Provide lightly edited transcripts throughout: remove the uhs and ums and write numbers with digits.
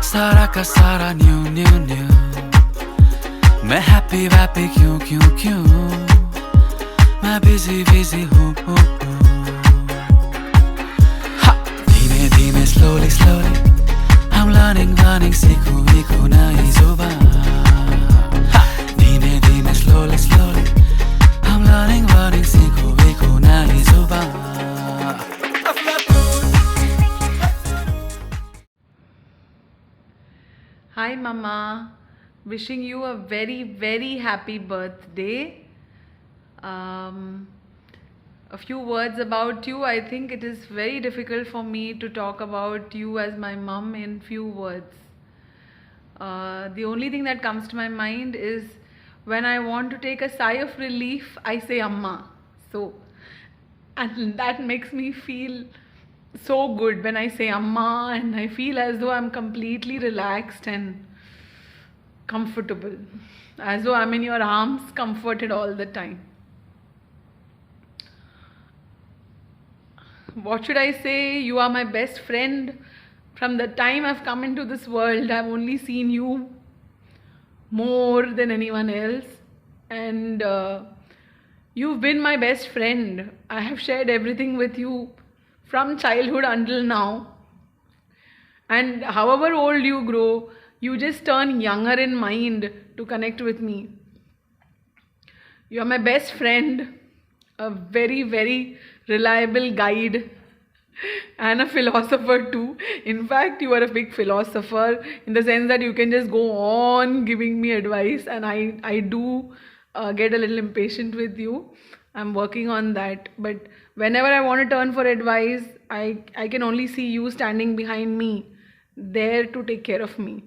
सारा का सारा न्यू न्यू न्यू, मैं हैप्पी वैप्पी क्यों क्यों क्यों, मैं बिजी बिजी हूँ धीमे धीमे स्लोली स्लोली I'm learning सीखूं सीखूं नई जुबान धीमे धीमे slowly slowly I'm learning सीखूं सीखूं नई जुबान. Hi Mama, wishing you a very very happy birthday. A few words about you. I think it is very difficult for me to talk about you as my mom in few words. The only thing that comes to my mind is when I want to take a sigh of relief, I say Amma. So, and that makes me feel so good when I say Amma, and I feel as though I'm completely relaxed and comfortable, as though I'm in your arms, comforted all the time. What should I say? You are my best friend. From the time I've come into this world, I've only seen you more than anyone else, and you've been my best friend. I have shared everything with you from childhood until now, and however old you grow, you just turn younger in mind to connect with me. You are my best friend, a very very reliable guide, and a philosopher too. In fact, you are a big philosopher in the sense that you can just go on giving me advice, and I do get a little impatient with you. I'm working on that, but whenever I want to turn for advice, I can only see you standing behind me, there to take care of me.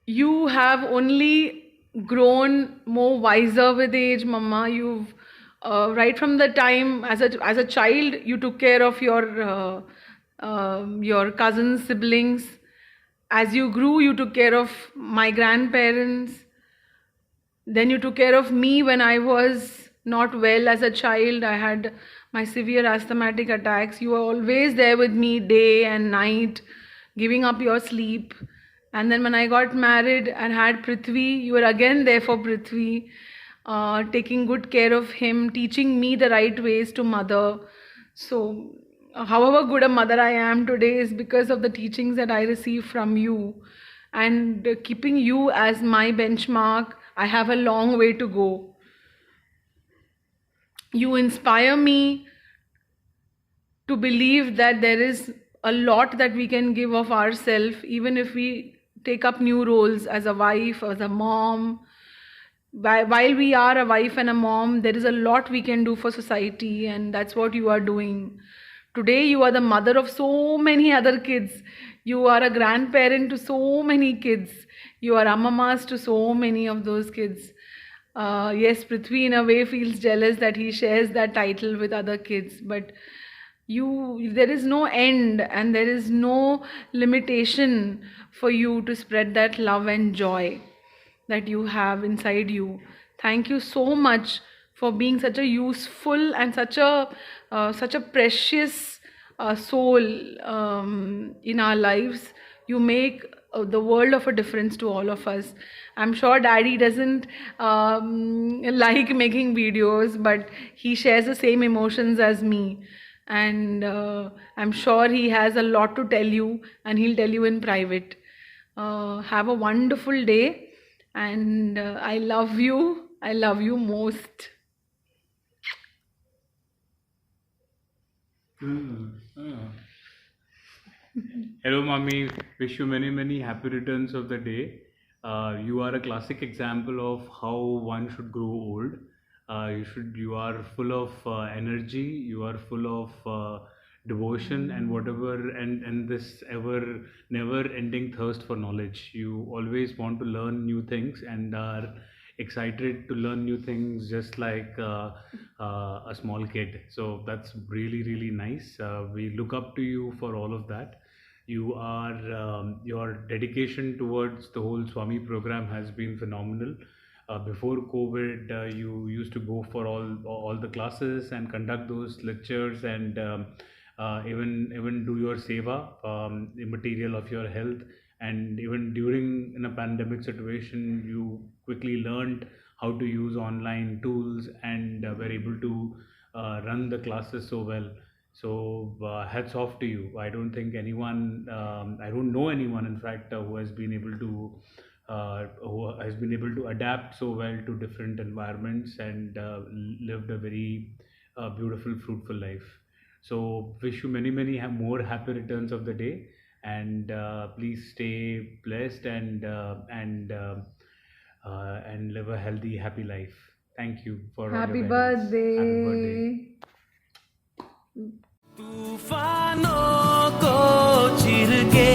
You have only grown more wiser with age, Mama. You've right from the time as a child, you took care of your cousins, siblings. As you grew, you took care of my grandparents. Then you took care of me when I was not well as a child. I had my severe asthmatic attacks. You were always there with me day and night, giving up your sleep. And then when I got married and had Prithvi, you were again there for Prithvi, taking good care of him, teaching me the right ways to mother. So, however good a mother I am today is because of the teachings that I received from you. And keeping you as my benchmark, I have a long way to go. You inspire me to believe that there is a lot that we can give of ourselves, even if we take up new roles as a wife, as a mom. While we are a wife and a mom, there is a lot we can do for society, and that's what you are doing. Today, you are the mother of so many other kids. You are a grandparent to so many kids. You are ammamas to so many of those kids. Yes, Prithvi in a way feels jealous that he shares that title with other kids, but there is no end and there is no limitation for you to spread that love and joy that you have inside you. Thank you so much for being such a useful and such a precious soul in our lives. You make the world of a difference to all of us. I'm sure Daddy doesn't like making videos, but he shares the same emotions as me. And I'm sure he has a lot to tell you, and he'll tell you in private. Have a wonderful day, and I love you. I love you most. Hello, Mommy. Wish you many happy returns of the day. You are a classic example of how one should grow old. You are full of energy. You are full of devotion and whatever, and this ever never ending thirst for knowledge. You always want to learn new things and are excited to learn new things, just like a small kid. So that's really nice. We look up to you for all of that. Your dedication towards the whole Swami program has been phenomenal. Before COVID, you used to go for all the classes and conduct those lectures, and even do your seva, the material of your health. And even during in a pandemic situation, you quickly learned how to use online tools and were able to run the classes so well. So hats off to you. I don't think anyone, I don't know anyone, in fact, who has been able to adapt so well to different environments and lived a very beautiful, fruitful life. So wish you many, many more happy returns of the day, and please stay blessed and live a healthy, happy life. Thank you for all Happy your guidance. Happy birthday. birthday. तूफानों को चीर के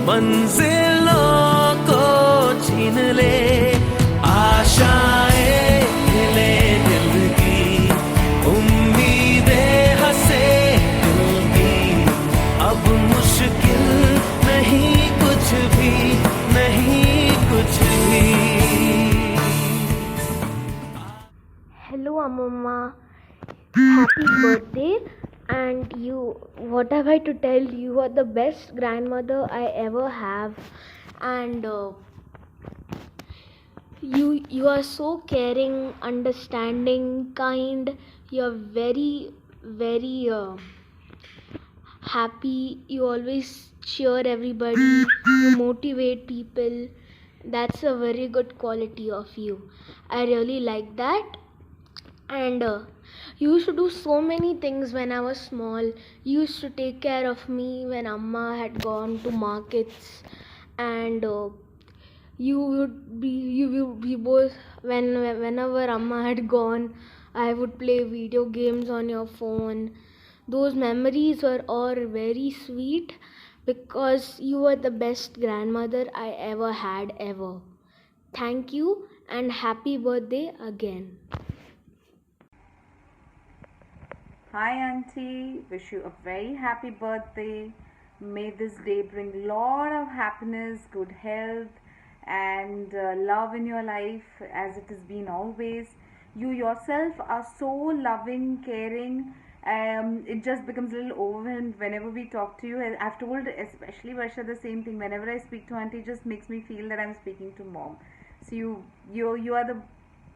मंजिलों को छीन ले, आशाएं हिले दिल की, उम्मीदें हंसे दिल की, अब मुश्किल नहीं कुछ भी, नहीं कुछ भी. Hello, Amama. Happy birthday. And you, what have I to tell you? You are the best grandmother I ever have. And you are so caring, understanding, kind. You are very, very happy. You always cheer everybody. You motivate people. That's a very good quality of you. I really like that. And you used to do so many things when I was small. You used to take care of me when Amma had gone to markets, and you would be both whenever Amma had gone, I would play video games on your phone. Those memories were all very sweet because you were the best grandmother I ever had ever. Thank you and happy birthday again. Hi Auntie, wish you a very happy birthday. May this day bring lot of happiness, good health and love in your life as it has been always. You yourself are so loving, caring. It just becomes a little overwhelmed whenever we talk to you. I've told especially Varsha the same thing. Whenever I speak to Auntie, it just makes me feel that I'm speaking to Mom. So you are the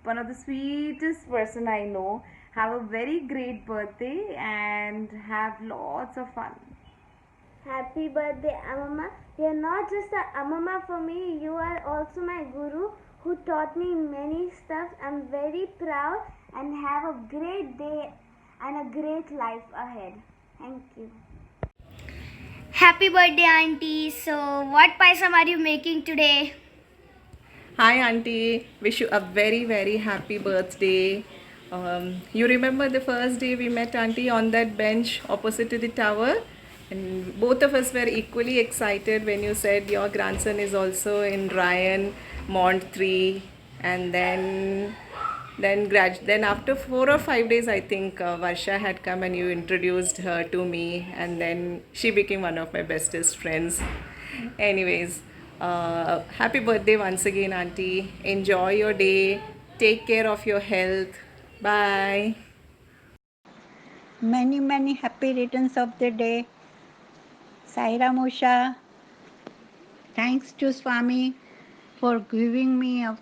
one of the sweetest person I know. Have a very great birthday and have lots of fun. Happy birthday, Amama. You're not just a Amama for me, you are also my guru who taught me many stuff. I'm very proud and have a great day and a great life ahead. Thank you. Happy birthday, Auntie. So, what paisam are you making today? Hi Auntie, wish you a very very happy birthday. You remember the first day we met Auntie on that bench opposite to the tower, and both of us were equally excited when you said your grandson is also in Ryan Mont 3, and then after 4 or 5 days I think Varsha had come and you introduced her to me, and then she became one of my bestest friends. Anyways, happy birthday once again Auntie. Enjoy your day. Take care of your health. Bye. Many, many happy returns of the day. Saira Musha, thanks to Swami for giving me a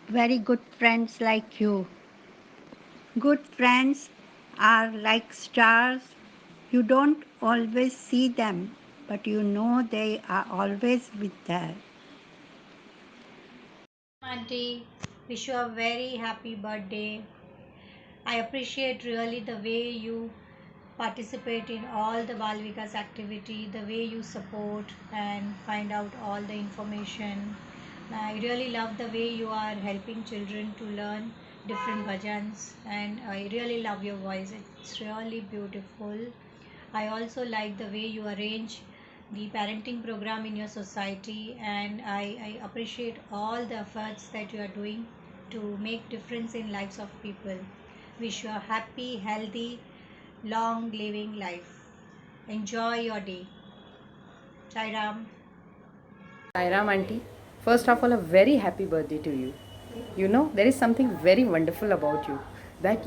very good friends like you. Good friends are like stars. You don't always see them, but you know they are always with there. Auntie, wish you a very happy birthday. I appreciate really the way you participate in all the Bal Vikas activity, the way you support and find out all the information. I really love the way you are helping children to learn different bhajans, and I really love your voice. It's really beautiful. I also like the way you arrange the parenting program in your society, and I appreciate all the efforts that you are doing to make difference in lives of people. Wish you a happy, healthy, long living life. Enjoy your day. Sai Ram. Sairam Auntie, first of all, a very happy birthday to you. You know, there is something very wonderful about you. that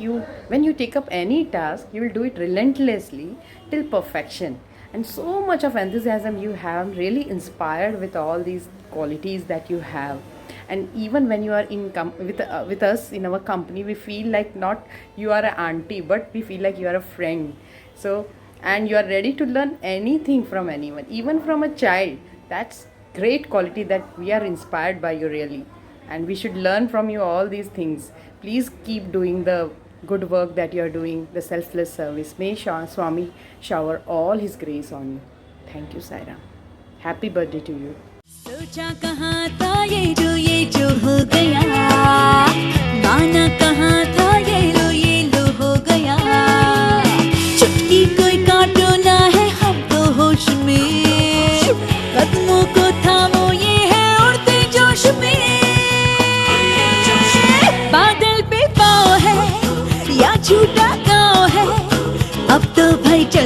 when you take up any task, you will do it relentlessly till perfection. And so much of enthusiasm you have. I'm really inspired with all these qualities that you have. And even when you are with us in our company, we feel like not you are an auntie, but we feel like you are a friend. So, and you are ready to learn anything from anyone, even from a child. That's great quality that we are inspired by you, really. And we should learn from you all these things. Please keep doing the good work that you are doing, the selfless service. May Swami shower all his grace on you. Thank you, Saira. Happy birthday to you. सोचा कहाँ था ये जो हो गया, गाना कहाँ था ये लो हो गया, चुटकी कोई काटो ना है हम तो होश में, कदमों को थामो ये है उड़ते जोश में, बादल पे पाँव है या छूटा गाँव है, अब तो भाई चल